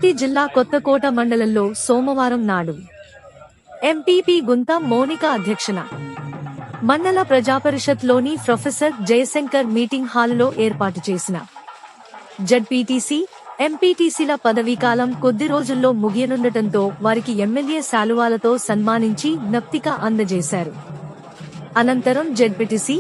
వనపర్తి జిల్లా కొత్తకోట మండలంలో సోమవారం నాడు ఎంపీపీ గుంత మౌనిక అధ్యక్షన మండల ప్రజాపరిషత్లోని ప్రొఫెసర్ జయశంకర్ మీటింగ్ హాలులో ఏర్పాటు చేసిన జడ్పీటీసీ, ఎంపీటీసీల పదవీకాలం కొద్ది రోజుల్లో ముగియనుండటంతో వారికి ఎమ్మెల్యే శాలువాలతో సన్మానించి జ్ఞప్తిక అందజేశారు. అనంతరం జడ్పీటీసీ,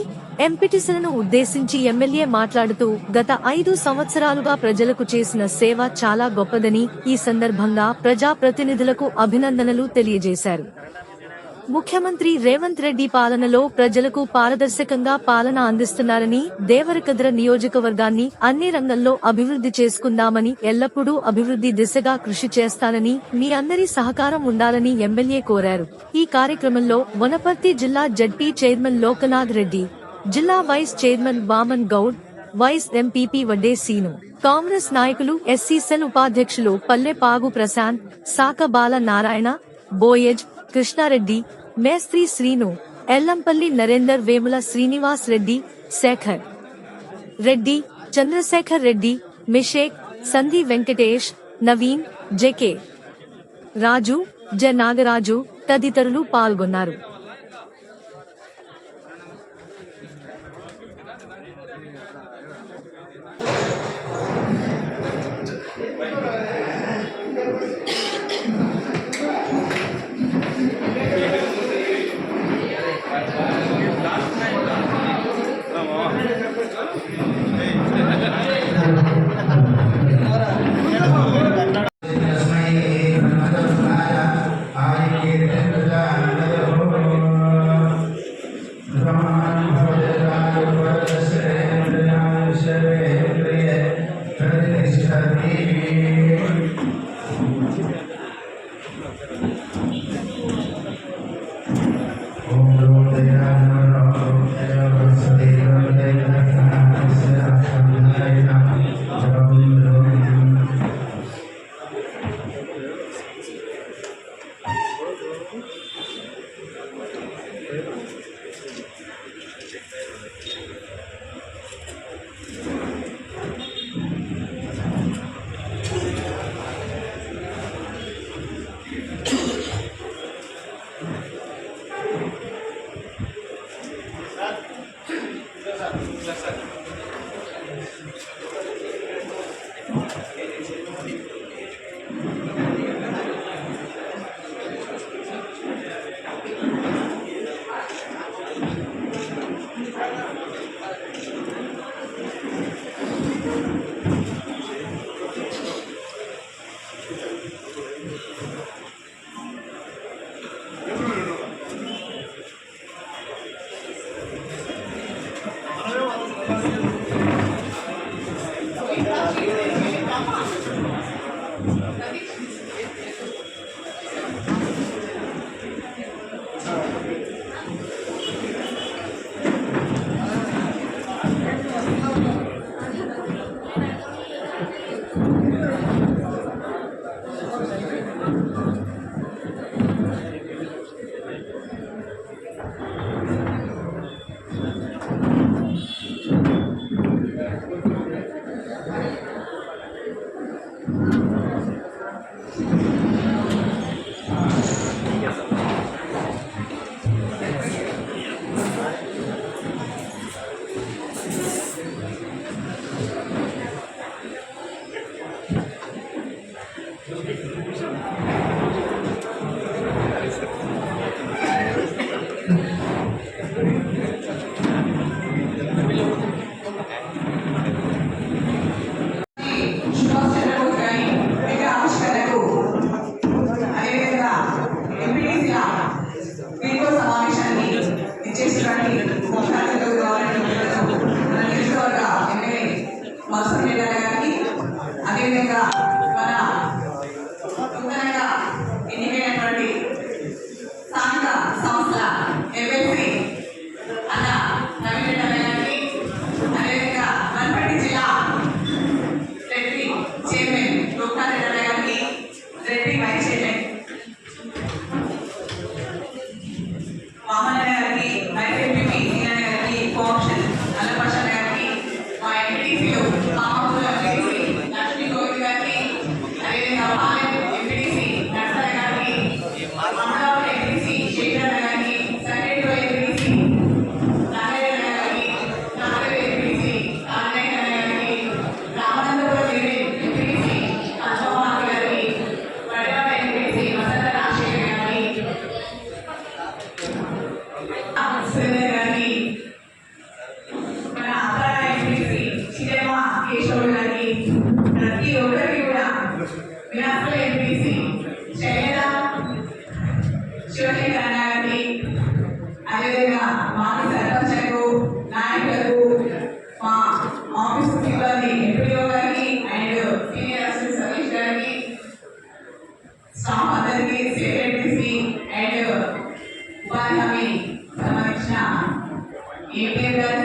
ఎంపీటీసీలను ఉద్దేశించి ఎమ్మెల్యే మాట్లాడుతూ గత 5 సంవత్సరాలుగా ప్రజలకు చేసిన సేవ చాలా గొప్పదని, ఈ సందర్భంగా ప్రజాప్రతినిధులకు అభినందనలు తెలియజేశారు. ముఖ్యమంత్రి రేవంత్ రెడ్డి పాలనలో ప్రజలకు పారదర్శకంగా పాలన అందిస్తున్నారని, దేవరకద్ర నియోజకవర్గాన్ని అన్ని రంగంలో అభివృద్ధి చేసుకుందామని, ఎల్లప్పుడూ అభివృద్ధి దిశగా కృషి చేస్తానని, మీ అందరి సహకారం ఉండాలని ఎమ్మెల్యే కోరారు. ఈ కార్యక్రమంలో వనపర్తి జిల్లా జడ్పీ చైర్మన్ లోకనాథ్ రెడ్డి, జిల్లా vice chairman Vaman Goud, vice MPP Vadde Seenu, Congress నాయకులు, ఎస్సీ సెల్ ఉపాధ్యక్షులు పల్లె పాగు ప్రశాంత్, సాక బాల నారాయణ, బోయజ్ కృష్ణారెడ్డి, మేస్త్రి శ్రీను, ఎల్లంపల్లి నరేందర్, వేముల శ్రీనివాస్ రెడ్డి, శేఖర్ రెడ్డి, చంద్రశేఖర్ రెడ్డి, మిషేక్, సంధి వెంకటేష్, నవీన్, జెకే రాజు, జె నాగరాజు తదితరులు పాల్గొన్నారు.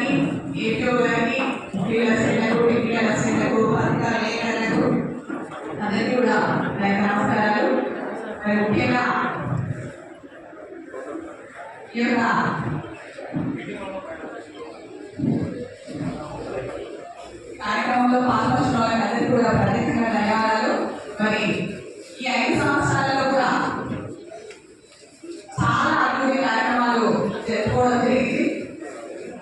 గారికి, ఏపీఓ గారికి, క్రీడాశీలకు, క్రీడాశీలకు, అధికారులకు అందరికీ కూడా నమస్కారాలు. మరి ముఖ్యంగా ఈ యొక్క కార్యక్రమంలో పాల్గొన్న వాళ్ళందరికీ కూడా ప్రత్యేకంగా ధన్యవాదాలు. మరి ఈ 5 సంవత్సరాలలో కూడా చాలా అభివృద్ధి కార్యక్రమాలు జరుపుకోవడం జరిగింది.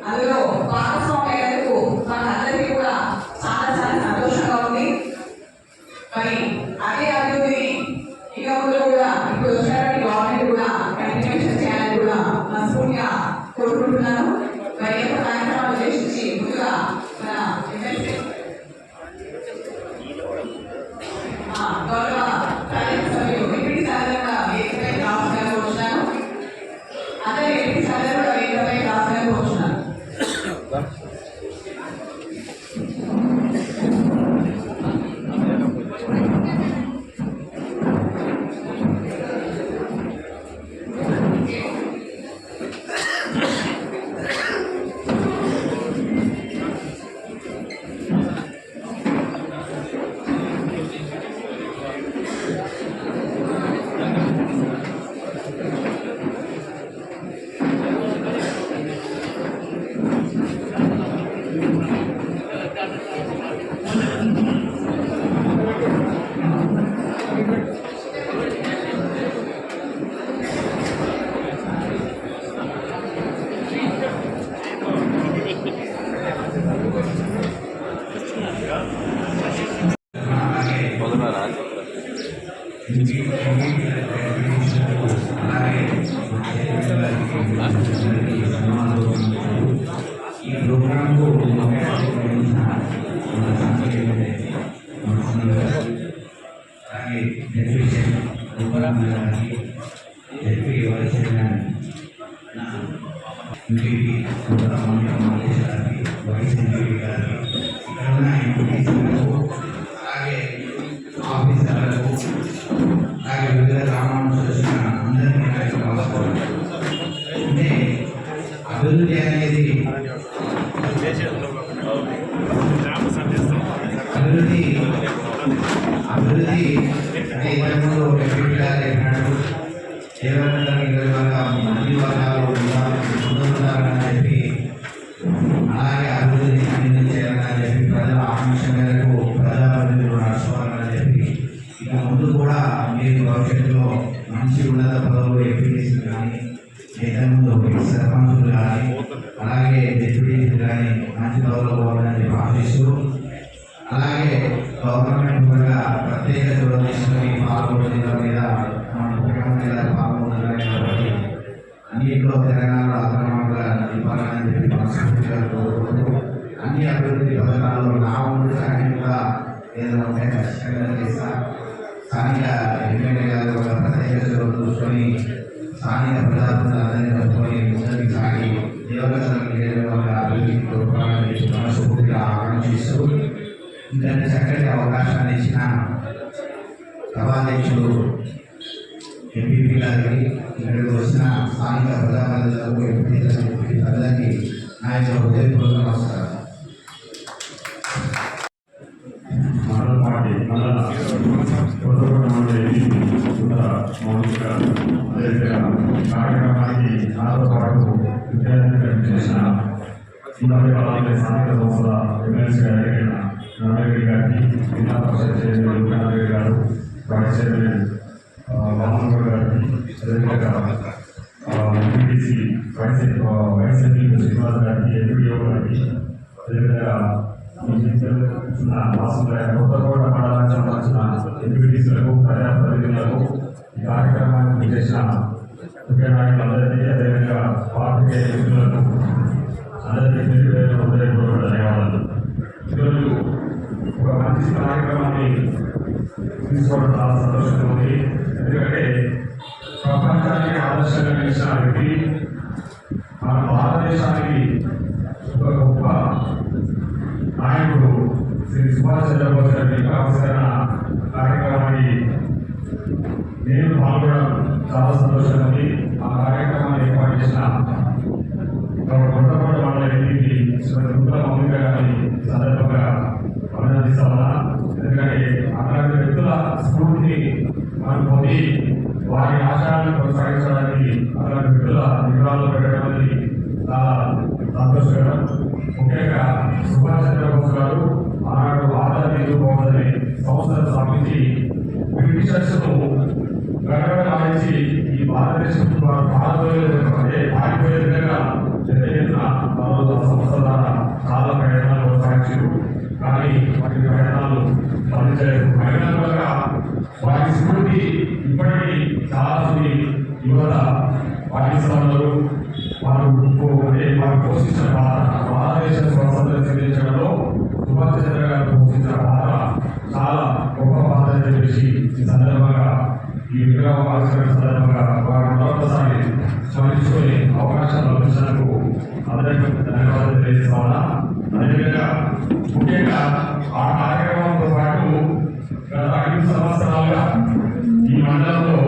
అందులో భాగస్వామ్యులకు మనందరికీ కూడా చాలా చాలా సంతోషంగా ఉంది. మరి అదే అభివృద్ధిని ఇక ముందు కూడా ఇప్పుడు వచ్చినటువంటి గవర్నమెంట్ కూడా కంటిన్యూషన్ చేయాలని కూడా మనస్ఫూర్తిగా కోరుకుంటున్నాను. మరి యొక్క కార్యక్రమాలు ఉద్దేశించి ముందుగా మన ఎమ్మెల్యే గౌరవ కార్యక్రమ సభ్యులు ఎంపీ సార్లు కూడా వేదికపై రావాలని కోరుతున్నాను. అదే ఎంపీ సార్లు కూడా వేదికపై రావాలని కోరుతున్నాను. ఈ ప్రోగ్రాంకు అలాగే ఆఫీసర్లకు అలాగే వివిధ గ్రామాల వచ్చిన అందరికీ అంటే అభివృద్ధి అనేది అభివృద్ధి అంటే ఇంతకుముందు ఒక ఎంపీగా చెప్పినట్టు దేవతల మంది వర్గాలు ముందుంటారని చెప్పి అలాగే అభివృద్ధి అన్ని చేయాలని చెప్పి ప్రజల ఆకాంక్ష మేరకు ప్రజాప్రతినిధులు నడుచుకోవాలని చెప్పి ఇక ముందు కూడా మీరు భవిష్యత్తులో మంచి ఉన్నత పదవులు ఎంపీటీసీలు కానీ ఇంతకుముందు సర్పంచులు కానీ అలాగే డిప్యూటీలు కానీ మంచి పదవులు పోవాలని చెప్పి ఆశిస్తూ అలాగే గవర్నమెంట్ కూడా ప్రత్యేక చొరవ తీసుకుని పాల్గొనే మీద మన ముఖ్యమంత్రి గారు పాల్గొన్నారు కాబట్టి అన్నింటిలో తెలంగాణలో అక్రమంగా నింపాలని చెప్పి మనస్ఫూర్తిగా కోరుకుంటూ అన్ని అభివృద్ధి పథకాల్లో నా ముందు సహాయంగా ఏదైనా ఉంటే ఖచ్చితంగా చేస్తా. స్థానిక ఎమ్మెల్యే గారు కూడా ప్రత్యేక చొరవ చూసుకొని స్థానిక ప్రజాప్రతినిధులందరినీ కలుపుకొని ముందుకు సాగి దేవతలకు అభివృద్ధి కోరుకోవాలని చెప్పి మనస్ఫూర్తిగా ఆకాంక్షిస్తూ ఇంతటి చక్కటి అవకాశాన్ని ఇచ్చిన సభాధ్యక్షుడు ఎంపీపీ గారికి ఇక్కడికి వచ్చిన స్థానిక ప్రజాప్రతినిధులకు ఎంపీ అందరికీ నా యొక్క హృదయపూర్వక నమస్కారం. కార్యక్రమానికి నాతో పాటు విద్యార్థులు చేసిన స్థానిక సంస్థల ఎమ్మెల్సీ గారి నారాయణ గారికి, జిల్లా పరిషత్ చైర్మన్ లుకానారాయణ గారు, వైస్ చైర్మన్ వామన్ గారికి, అదేవిధంగా ఎంపీటీసీ వైస్ ఎంపీ శ్రీనివాస్ గారికి, ఎంపీడీఓ గారికి, అదేవిధంగా కొత్తకోట మండలానికి సంబంధించిన ఎంపీటీసీలకు, ప్రజాప్రతినిధులకు ఈ కార్యక్రమాన్ని చేసిన ముఖ్య నాయకులందరికీ, అదేవిధంగా పార్టీ మిత్రులకు అందరికీ హృదయపూర్వక ధన్యవాదాలు. ఈరోజు ఒక మంచి కార్యక్రమాన్ని తీసుకోవడం చాలా సంతోషంగా ఉంది. ఎందుకంటే ప్రపంచానికి ఆదర్శంగా నిలిచిన వ్యక్తి, మన భారతదేశానికి ఒక గొప్ప నాయకుడు శ్రీ సుభాష్ చంద్రబోస్ గారి ఆవిష్కరణ కార్యక్రమానికి నేను పాల్గొనడం చాలా సంతోషంగా ఉంది. ఆ కార్యక్రమాన్ని ఏర్పాటు చేసిన కొత్తకోట మండల ఎంపీ శ్రీమతి మౌనిక గారిని సందర్భంగా అభినందిస్తా ఉన్నా. ఎందుకంటే అట్లాంటి వ్యక్తుల స్ఫూర్తిని మనం పొంది వారి ఆశయాలను కొనసాగించడానికి అలాంటి వ్యక్తుల విగ్రహాలు పెట్టడం అనేది చాలా సంతోషకరం. ముఖ్యంగా సుభాష్ చంద్రబోస్ గారు ఆనాడు ఆజాదీ హిందూ ఫౌజ్ అనే సంస్థను స్థాపించి బ్రిటిషర్స్ ను గడగడలాడించి ఈ భారతదేశం పారిపోయే విధంగా పెద్ద ఎత్తున సంస్థ ద్వారా చాలా ప్రయత్నాలు కొనసాగించారు. కానీ వాటి ప్రయత్నాలు ఫలించలేదు. అయినా వారి స్ఫూర్తి ఇప్పటికీ చాలా మంది యువత పాటిస్తున్నారు. వారు వారు పోషించిన పాత్ర భారతదేశ స్వాతంత్రం సిద్ధించడంలో సుభాష్ చంద్ర గారు పోషించిన పాత్ర చాలా గొప్ప పాత్ర అని చెప్పేసి ఈ సందర్భంగా ఈ విగ్రహం ఆవిష్కరణ సందర్భంగా వారు మరొకసారి స్మరించుకొని అవకాశం లభించినందుకు అందరికీ ధన్యవాదాలు తెలియజేస్తా ఉన్నా. అదేవిధంగా ముఖ్యంగా ఆ కార్యక్రమంతో పాటు గత 5 సంవత్సరాలుగా ఈ మండలంలో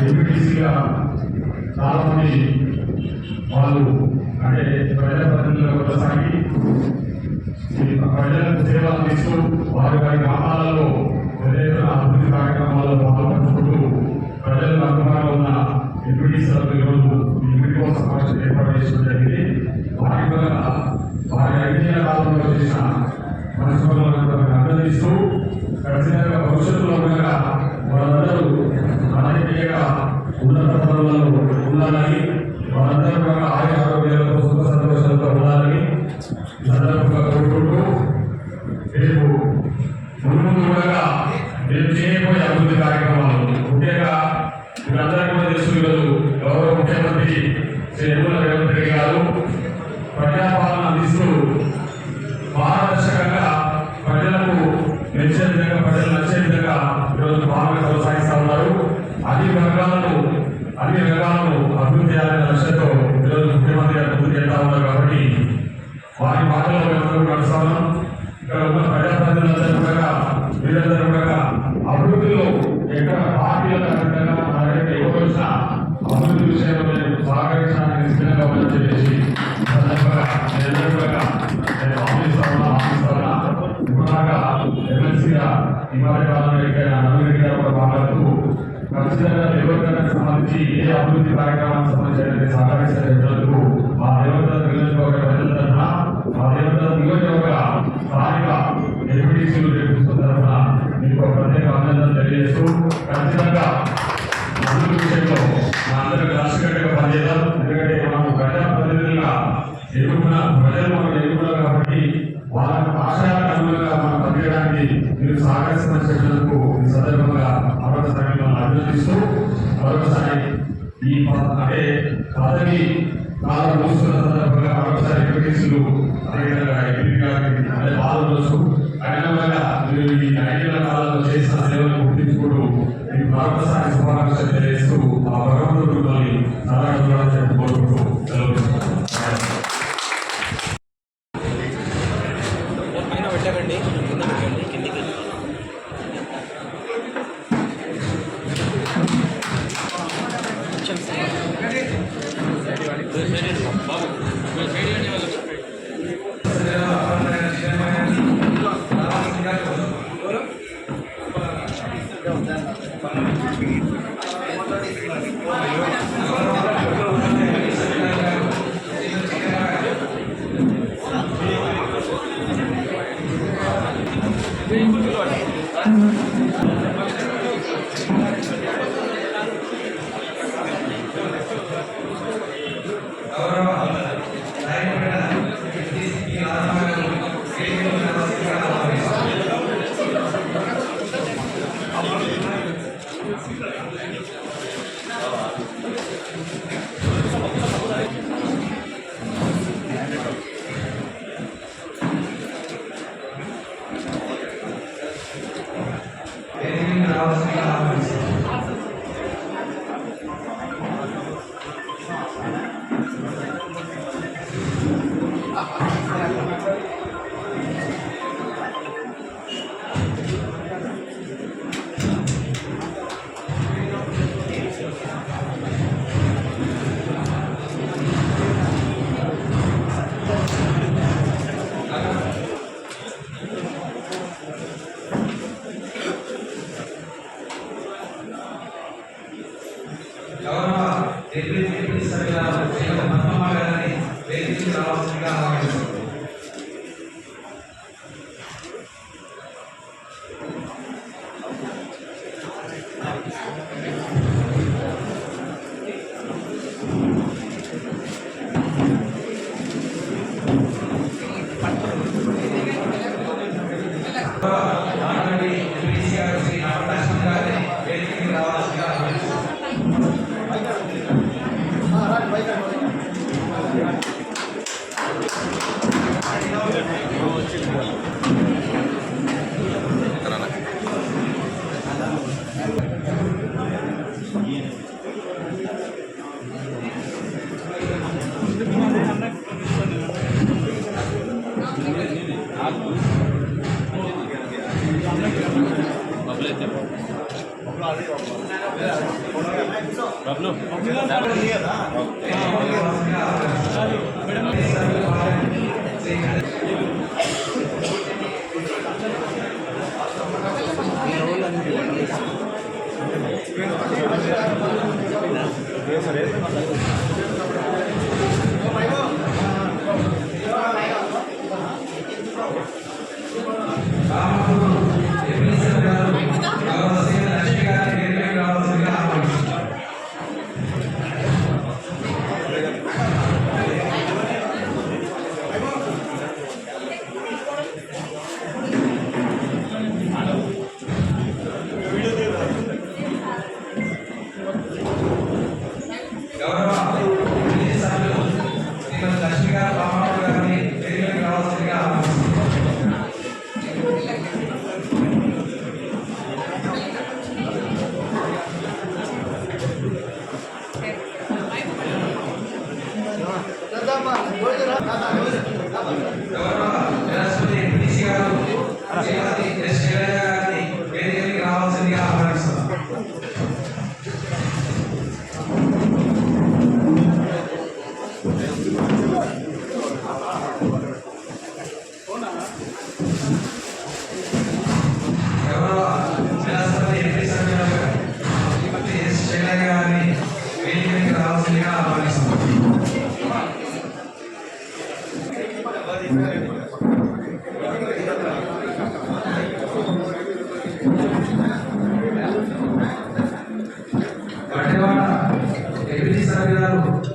ఎంపీటీసీగా చాలా మంది వాళ్ళు అంటే ప్రజాప్రతినిధులు కొనసాగి ప్రజలకు సేవలు అందిస్తూ వారి గ్రామాలలో అభివృద్ధి కార్యక్రమాల్లో పాల్పంచుకుంటూ ప్రజలకు అందుబాటులో ఉన్న ఎంపీటీసీలకు ఈరోజు ఎంపీడీఓ సమావేశం ఏర్పాటు చేయడం జరిగింది. వారి వల్ల వారి 5 ఏళ్ల కాలంలో చేసిన పరిశ్రమలను అభినందిస్తూ ఖచ్చితంగా భవిష్యత్తులో ఉండగా వాళ్ళందరూ రాజకీయంగా ఉన్నత పదవులలో ఉండాలని, వాళ్ళందరూ కూడా ఆరోగ్యాలతో సుఖ సంతోషాలతో ఉండాలని ఈ సందర్భంగా కోరుకుంటూ రేపు ముందు కూడా మేము చేయబోయే అభివృద్ధి కార్యక్రమాలు ముఖ్యంగా మీరందరికీ కూడా తెలుసు. ఈరోజు గౌరవ ముఖ్యమంత్రి శ్రీ యనమల రేవంత్ రెడ్డి గారు ప్రజాపాలన అందిస్తూ పారదర్శకంగా ప్రజలకు మెచ్చే విధంగా ప్రజలు నచ్చే విధంగా ఈరోజు పాలన కొనసాగిస్తూ ఉన్నారు. అన్ని రంగాలను అభివృద్ధి చేయాలనే లక్ష్యంతో ఈరోజు ముఖ్యమంత్రి గారు ముందుకు వెళ్తా ఉన్నారు. కాబట్టి వారి మాటలో మేమందరూ నడుస్తాము. ఇక్కడ ఉన్న ప్రజాప్రతినిధులందరూ కూడా మీరందరూ కూడా అభివృద్ధిలో ఎక్కడ పార్టీలకు అతీతంగా మన దగ్గర ఎవరు వచ్చినా అభివృద్ధి విషయంలో నేను సహకరించడానికి సిద్ధంగా ఉందని చెప్పేసి సందర్భంగా నేనందరూ కూడా నేను ఆఫీసులో ఇప్పుడుగా ఎమ్మెల్సీగా ఇవాళ కాలంలో నవీరెడ్డి గారు కూడా మాట్లాడుతూ ఖచ్చితంగా దేవతలకు సంబంధించి ఏ అభివృద్ధి కార్యక్రమానికి సంబంధించిన సహకరించేందుకు మా దేవత నియోజకవర్గ ప్రజల తరఫున మా దేవత నియోజకవర్గ స్థానిక ఎంపీటీసీలు తరఫున మీకు ప్రత్యేక అభినందనలు తెలియజేస్తూ ఖచ్చితంగా అభివృద్ధి విషయంలో మా అందరికీ రాష్ట్రీయంగా పనిచేద్దాం. ఎందుకంటే మనం ప్రజాప్రతినిధులుగా ఎదుర్కొన్న ప్రజలు మనం ఎదుర్కొన్నాం కాబట్టి వాళ్ళ ఆశయాలకు అనుగుణంగా మనం పనిచేయడానికి మీరు సహకరిస్తున్న చెప్పినందుకు ఈ సందర్భంగా మరొకసారి మిమ్మల్ని అభినందిస్తూ మరొకసారి ఈ అంటే పదవి కాలం ముగుస్తున్న సందర్భంగా మరొకసారి ఎంపీటీసీలు అదేవిధంగా ఎంపీ గారికి అదే పాల్గొనవచ్చు. అయిన వల్ల మీరు ఈ 5 ఏళ్ల కాలంలో చేసిన సేవలను గుర్తించుకుంటూ మీకు మరొకసారి శుభాకాంక్షలు తెలియజేస్తూ ఆ భగవంతుడు మిమ్మల్ని సలహా చెప్పి కోరుకుంటూ సెలవు పెట్టకండి, కింద పెట్టండి, కిందికి బాబు ఆనాటి ఎంపీసీ గారు శ్రీ రామకృష్ణ గారిని వేదికకి రావాల్సిందిగా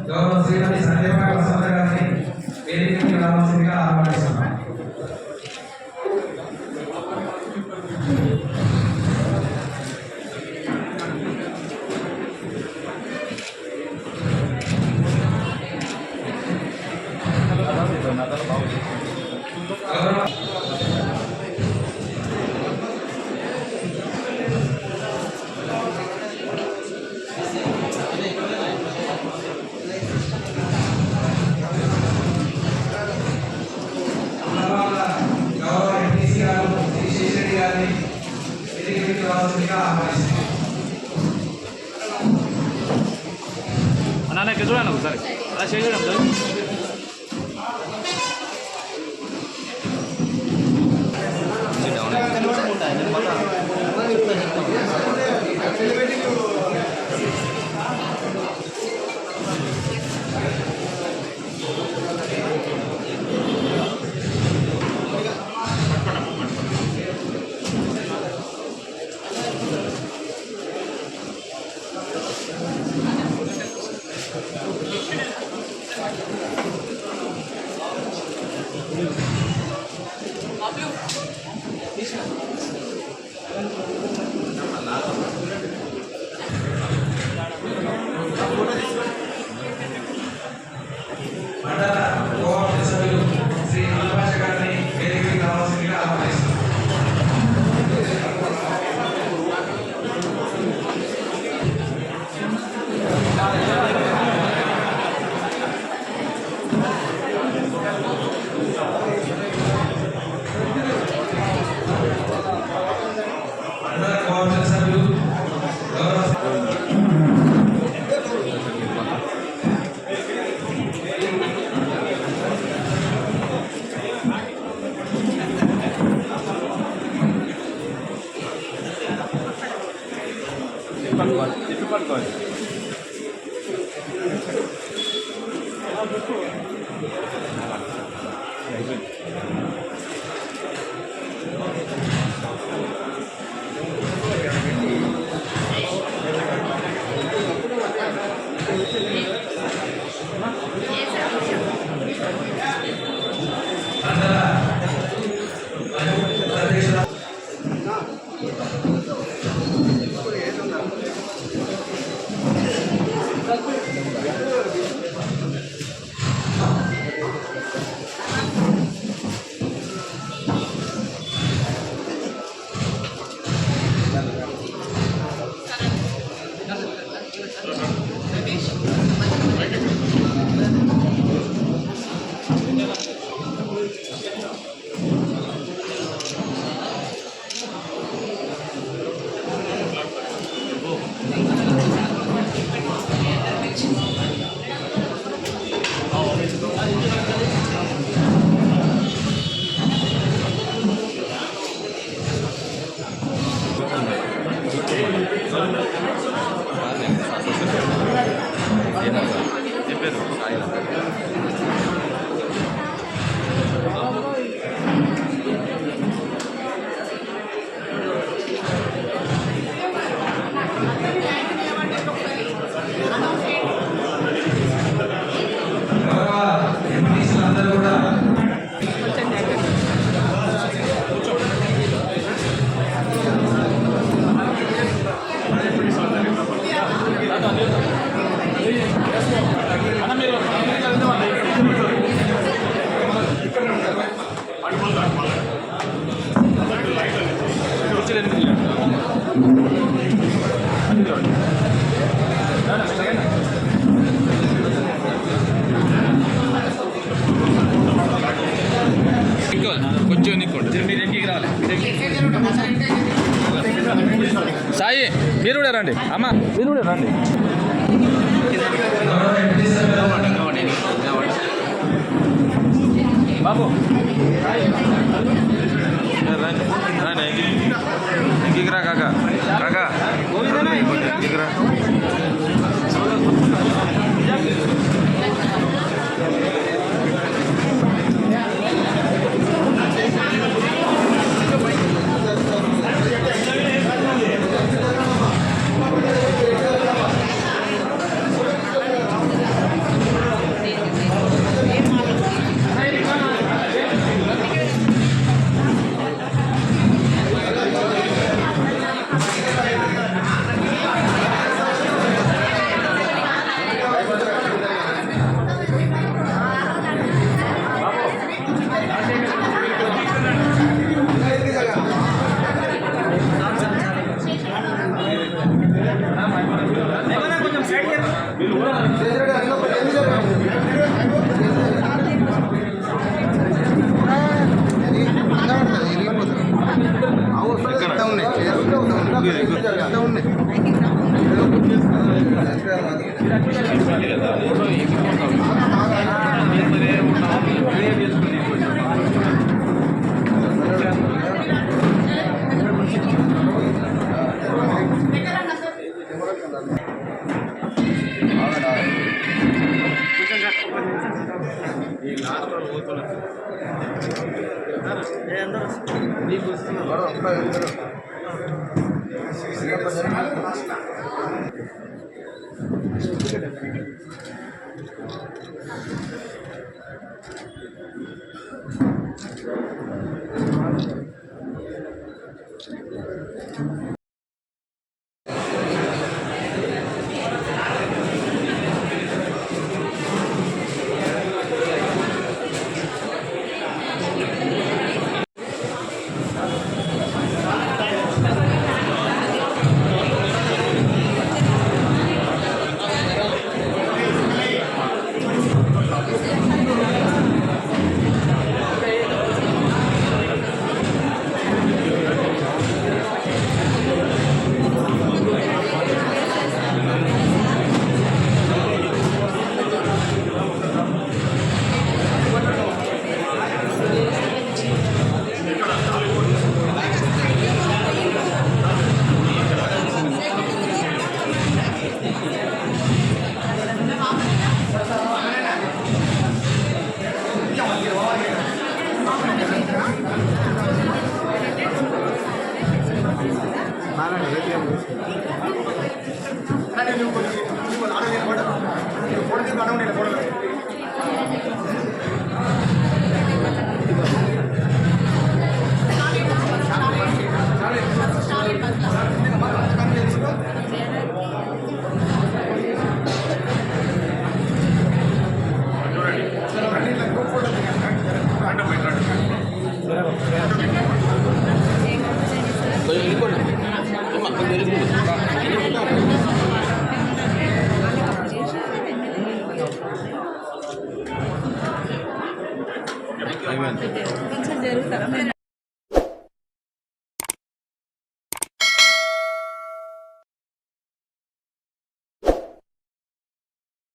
గౌరవ శ్రీమతి సంధ్యపాటి వసంత గారిని వేదికకి రావాల్సిందిగా ఆహ్వానిస్తున్నాం. అన్న ఇక్కడ చూడండి ఒకసారి అలా చేయడం సార్. ఎంపీసీలందరూ కూడా కొంచెం నీకోండి మీరు ఇంటికి రావాలి సాయి మీరు కూడా రండి అమ్మ మీరు కూడా రండి బాబు ఇంటికి రా కాకా కాకా ఇంటికి రా Gracias. కొంచెం జరుగుతారా